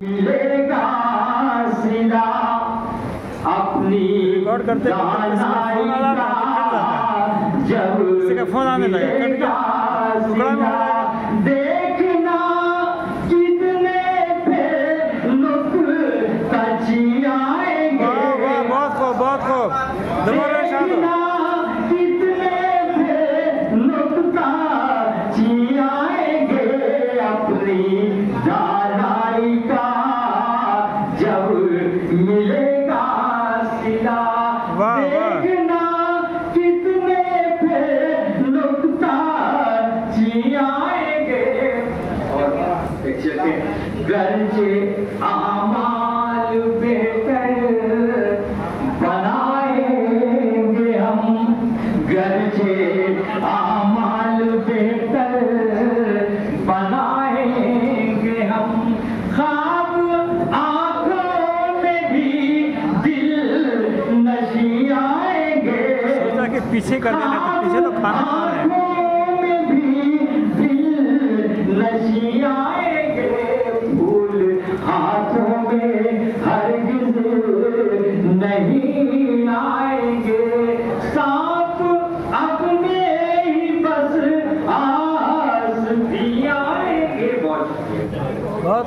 मिलेगा सिला अपनी करते फोन आने लगा देखना कितने पे नुक्ताची आएंगे। बहुत देखना कितने पे नुक्ताची आएंगे अपनी दानाई का जब मिलेगा सिला। देखना कितने पे नुक्ताची आएंगे। और एक सेकंड गरजे आमाल बेहतर बनाएंगे हम, गरजे आमाल बेहतर बनाएंगे हम। ख्वाब आंखों में भी दिल नशी आएंगे। सोचा कि पीछे कर देना तो पीछे तो खाना है। में भी दिल नशी आएंगे। फूल हाथों में हरगिज़ नहीं आएंगे। सांप अपने ही बस आस भी आएंगे। बहुत